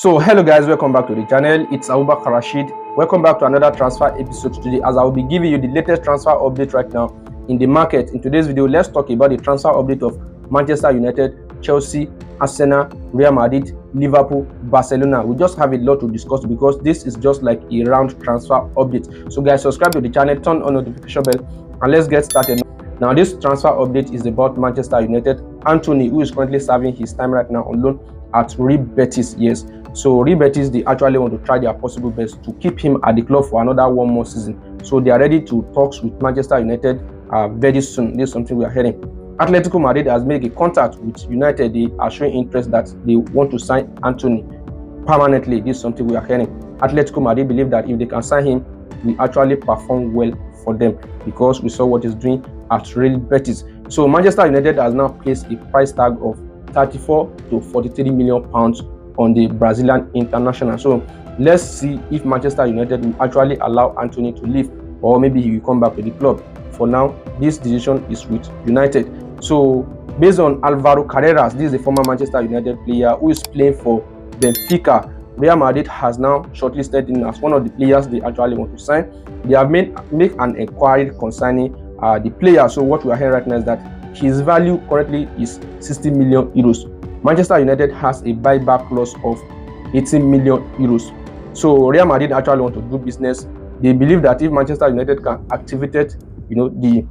So hello guys, welcome back to the channel. It's Abubakar Rasheed. Welcome back to another transfer episode today, as I will be giving you the latest transfer update right now in the market. In today's video, let's talk about the transfer update of Manchester United, Chelsea, Arsenal, Real Madrid, Liverpool, Barcelona. We just have a lot to discuss because this is just like a round transfer update. So guys, subscribe to the channel, turn on notification bell, and let's get started. Now this transfer update is about Manchester United. Anthony, who is currently serving his time right now on loan at Real Betis. Yes, so Real Betis, they actually want to try their possible best to keep him at the club for another one more season. So they are ready to talks with Manchester United very soon. This is something we are hearing. Atletico Madrid has made a contact with United. They are showing interest that they want to sign Anthony permanently. This is something we are hearing. Atletico Madrid believe that if they can sign him, we actually perform well for them because we saw what he's doing at Real Betis. So Manchester United has now placed a price tag of 34 to 43 million pounds on the Brazilian international. So let's see if Manchester United will actually allow Anthony to leave, or maybe he will come back to the club. For now, this decision is with United. So based on Alvaro Carreras, this is a former Manchester United player who is playing for Benfica. Real Madrid has now shortlisted him as one of the players they actually want to sign. They have made an inquiry concerning the player. So what we are hearing right now is that his value currently is 60 million euros. Manchester United has a buyback clause of 18 million euros. So Real Madrid actually want to do business. They believe that if Manchester United can activate, the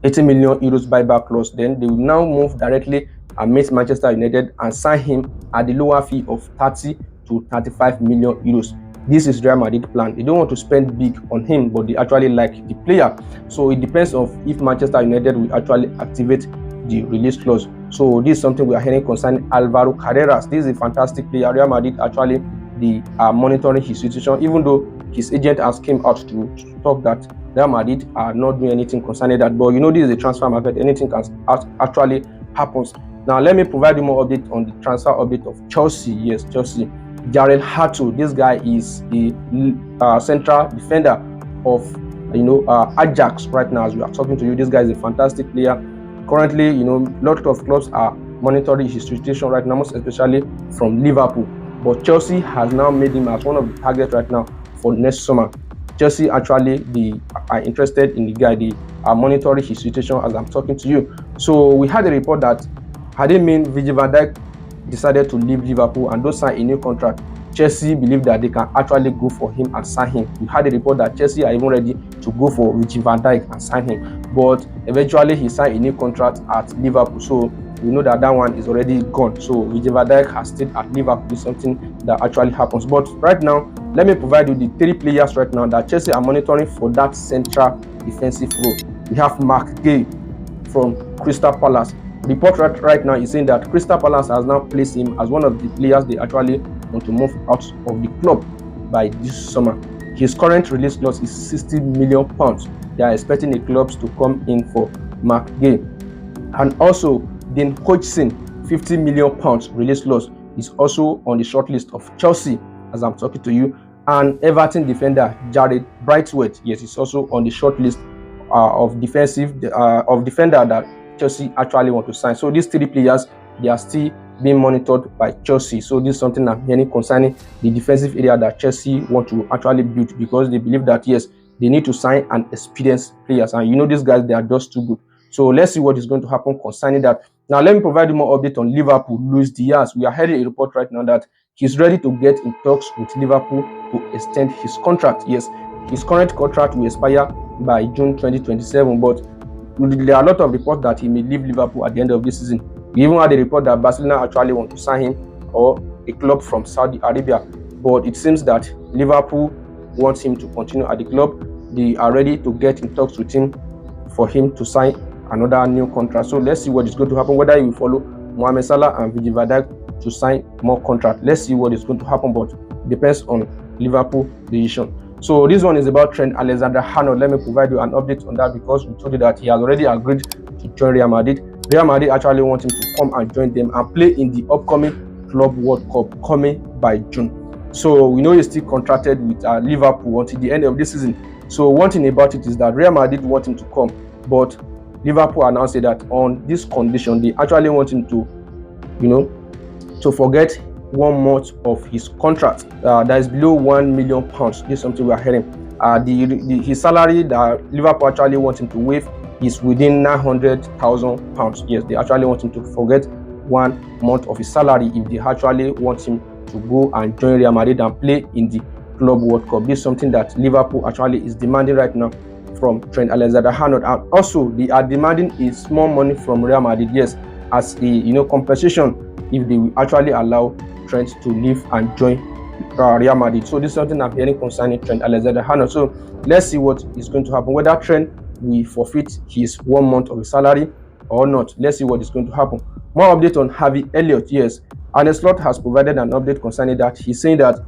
18 million euros buyback clause, then they will now move directly and meet Manchester United and sign him at the lower fee of 30 to 35 million euros. This is Real Madrid plan. They don't want to spend big on him, but they actually like the player. So it depends on if Manchester United will actually activate the release clause. So this is something we are hearing concerning Alvaro Carreras. This is a fantastic player. Real Madrid actually they are monitoring his situation, even though his agent has came out to talk that Real Madrid are not doing anything concerning that. But this is a transfer market. Anything can actually happens. Now let me provide you more update on the transfer update of Chelsea. Yes, Chelsea. Jarell Hato, this guy is a central defender of Ajax right now as we are talking to you. This guy is a fantastic player. Currently, lot of clubs are monitoring his situation right now, most especially from Liverpool. But Chelsea has now made him as one of the targets right now for next summer. Chelsea actually they are interested in the guy. They are monitoring his situation as I'm talking to you. So we had a report that Virgil van Dijk decided to leave Liverpool and don't sign a new contract, Chelsea believe that they can actually go for him and sign him. We had a report that Chelsea are even ready to go for Virgil van Dijk and sign him, but eventually he signed a new contract at Liverpool. So we know that one is already gone. So Virgil van Dijk has stayed at Liverpool. It's something that actually happens. But right now, let me provide you the 3 players right now that Chelsea are monitoring for that central defensive role. We have Mark Gay from Crystal Palace. Report right now is saying that Crystal Palace has now placed him as one of the players they actually want to move out of the club by this summer. His current release clause is 60 million pounds. They are expecting the clubs to come in for Mark Gay. And also, Dean Hodgson, 50 million pounds release clause, is also on the shortlist of Chelsea as I'm talking to you. And Everton defender Jared Brightwaite, yes, is also on the shortlist of defender that Chelsea actually want to sign. So these 3 players, they are still being monitored by Chelsea. So this is something I'm hearing concerning the defensive area that Chelsea want to actually build, because they believe that yes, they need to sign an experienced players, and these guys, they are just too good. So let's see what is going to happen concerning that. Now let me provide you more update on Liverpool. Luis Diaz, we are hearing a report right now that he's ready to get in talks with Liverpool to extend his contract. Yes, his current contract will expire by June 2027, but there are a lot of reports that he may leave Liverpool at the end of this season. We even had a report that Barcelona actually want to sign him, or a club from Saudi Arabia. But it seems that Liverpool wants him to continue at the club. They are ready to get in talks with him for him to sign another new contract. So let's see what is going to happen, whether he will follow Mohamed Salah and Virgil van Dijk to sign more contract. Let's see what is going to happen, but it depends on Liverpool decision. So this one is about Trent Alexander-Arnold. Let me provide you an update on that, because we told you that he has already agreed to join Real Madrid. Real Madrid actually want him to come and join them and play in the upcoming Club World Cup coming by June. So we know he's still contracted with Liverpool until the end of this season. So one thing about it is that Real Madrid want him to come, but Liverpool announced that on this condition, they actually want him to, to forget 1 month of his contract that is below £1 million. This is something we are hearing. His salary that Liverpool actually want him to waive is within £900,000. Yes, they actually want him to forget 1 month of his salary if they actually want him to go and join Real Madrid and play in the Club World Cup. This is something that Liverpool actually is demanding right now from Trent Alexander-Arnold, and also they are demanding a small money from Real Madrid, yes, as a compensation if they will actually allow Trent to leave and join Real Madrid. So this is something I'm hearing concerning Trent Alexander-Arnold. So let's see what is going to happen, whether Trent will forfeit his 1 month of his salary or not. Let's see what is going to happen. More update on Harvey Elliott. Yes, Arne Slot has provided an update concerning that. He's saying that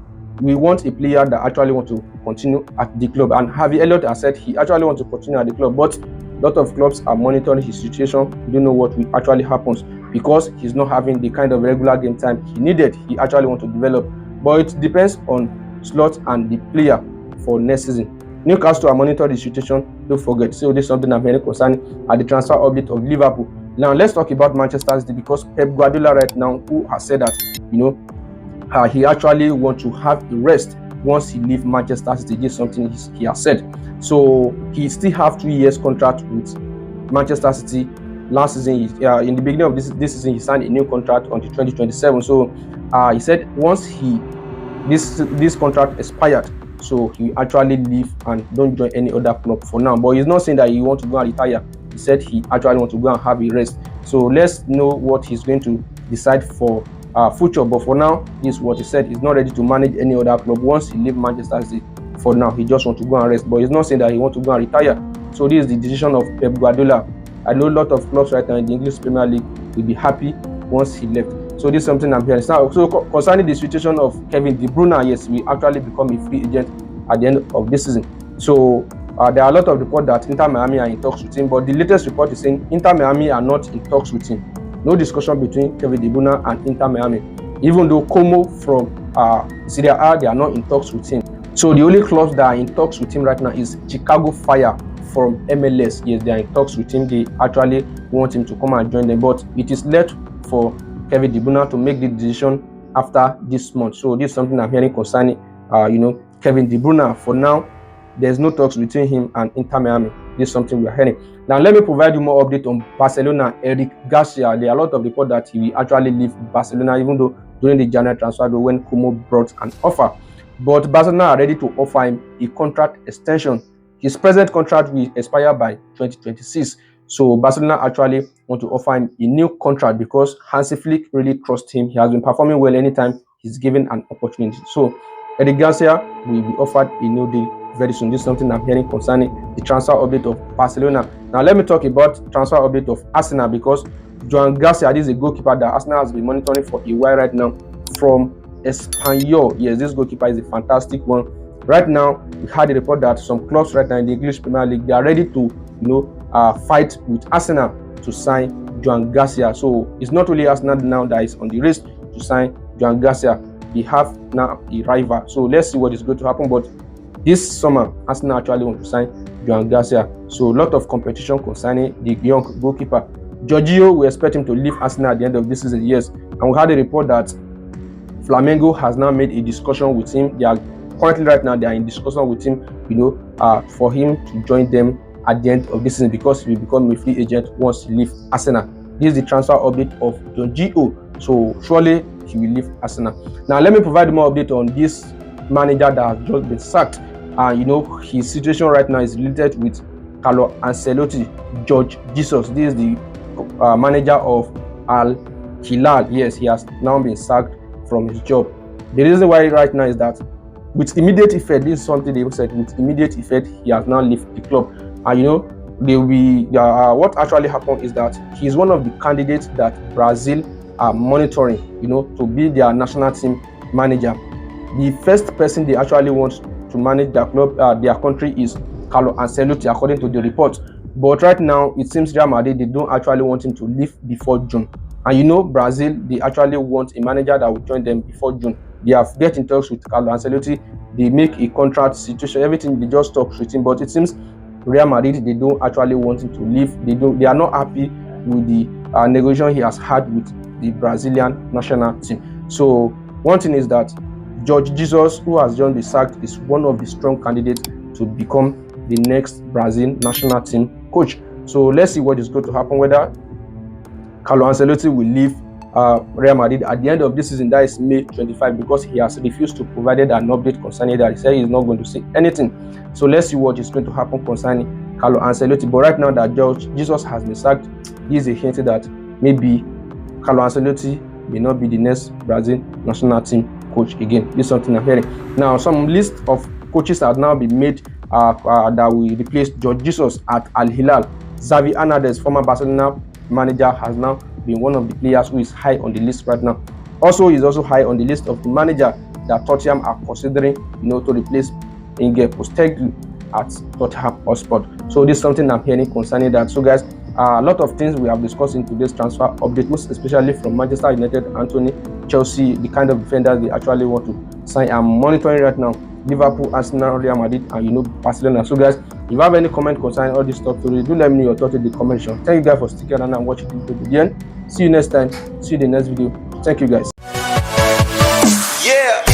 we want a player that actually wants to continue at the club, and Harvey Elliott has said he actually wants to continue at the club, but a lot of clubs are monitoring his situation. We don't know what will actually happens because he's not having the kind of regular game time he needed. He actually wants to develop, but it depends on Slot and the player for next season. Newcastle are monitoring the situation, don't forget. So this is something I'm very concerned at the transfer update of Liverpool. Now let's talk about Manchester City, because Pep Guardiola right now, who has said that he actually wants to have a rest once he leaves Manchester City. This is something he has said. So he still have 2 years contract with Manchester City. Last season, in the beginning of this season, he signed a new contract until 2027. So he said once this contract expired, so he actually leave and don't join any other club for now. But he's not saying that he wants to go and retire. He said he actually wants to go and have a rest. So let's know what he's going to decide for future. But for now, this is what he said. He's not ready to manage any other club once he leaves Manchester City. For now, he just wants to go and rest. But he's not saying that he wants to go and retire. So this is the decision of Pep Guardiola. I know a lot of clubs right now in the English Premier League will be happy once he left. So this is something I'm hearing. Now, so concerning the situation of Kevin De Bruyne, yes, we actually become a free agent at the end of this season. So there are a lot of reports that Inter Miami are in talks with him, but the latest report is saying Inter Miami are not in talks with him. No discussion between Kevin De Bruyne and Inter Miami. Even though Como from Serie A, they are not in talks with him. So the only clubs that are in talks with him right now is Chicago Fire from MLS. Yes, they are in talks with him. They actually want him to come and join them, but it is left for Kevin De Bruyne to make the decision after this month. So this is something I'm hearing concerning Kevin De Bruyne. For now, there's no talks between him and Inter Miami. This is something we are hearing. Now let me provide you more update on Barcelona. Eric Garcia, there are a lot of reports that he will actually leave Barcelona, even though during the January transfer when Como brought an offer. But Barcelona are ready to offer him a contract extension. His present contract will expire by 2026. So Barcelona actually want to offer him a new contract because Hansi Flick really trusts him. He has been performing well anytime he's given an opportunity. So Eric Garcia will be offered a new deal very soon. This is something I'm hearing concerning the transfer update of Barcelona. Now let me talk about transfer update of Arsenal, because Joan Garcia, this is a goalkeeper that Arsenal has been monitoring for a while right now from Espanyol. Yes, this goalkeeper is a fantastic one. Right now, we had a report that some clubs right now in the English Premier League, they are ready to fight with Arsenal to sign Joan Garcia. So it's not only Arsenal now that is on the race to sign Joan Garcia. They have now a rival. So let's see what is going to happen. But this summer, Arsenal actually want to sign Joan Garcia. So a lot of competition concerning the young goalkeeper. Jorginho, we expect him to leave Arsenal at the end of this season. Yes, and we had a report that Flamengo has now made a discussion with him. They are currently right now they are in discussion with him, for him to join them at the end of this season, because he will become a free agent once he leaves Arsenal. This is the transfer update of Jorginho. So surely he will leave Arsenal. Now let me provide more update on this manager that has just been sacked. His situation right now is related with Carlo Ancelotti, George Jesus. This is the manager of Al Hilal. Yes, he has now been sacked from his job. The reason why right now is that with immediate effect, this is something they said, with immediate effect, he has now left the club. And what actually happened is that he is one of the candidates that Brazil are monitoring, to be their national team manager. The first person they actually want to manage their club, their country, is Carlo Ancelotti, according to the report. But right now, it seems Real Madrid, they don't actually want him to leave before June. And Brazil, they actually want a manager that will join them before June. They have get in talks with Carlo Ancelotti. They make a contract situation, everything, they just talk with him. But it seems Real Madrid, they don't actually want him to leave. They are not happy with the negotiation he has had with the Brazilian national team. So One thing is that Jorge Jesus, who has just been sacked, is one of the strong candidates to become the next Brazil national team coach. So let's see what is going to happen, whether Carlo Ancelotti will leave Real Madrid at the end of this season, that is May 25, because he has refused to provide an update concerning that. He said he's not going to say anything. So let's see what is going to happen concerning Carlo Ancelotti. But right now that Jorge Jesus has been sacked, this is a hint that maybe Carlo Ancelotti may not be the next Brazil national team coach again. This is something I'm hearing. Now, some list of coaches have now been made that will replace Jorge Jesus at Al Hilal. Xavi Hernandez, former Barcelona manager, has now been one of the players who is high on the list right now. Also, he's also high on the list of the manager that Tottenham are considering, to replace Inge Postecoglou at Tottenham Hotspur. So this is something I'm hearing concerning that. So guys, a lot of things we have discussed in today's transfer update, most especially from Manchester United, Anthony, Chelsea, the kind of defenders they actually want to sign. I'm monitoring right now Liverpool, Arsenal, Real Madrid, and Barcelona. So guys, if you have any comment concerning all this stuff, do let me know your thoughts in the comment section. Thank you guys for sticking around and watching the video to the end. See you next time. See you in the next video. Thank you guys. Yeah.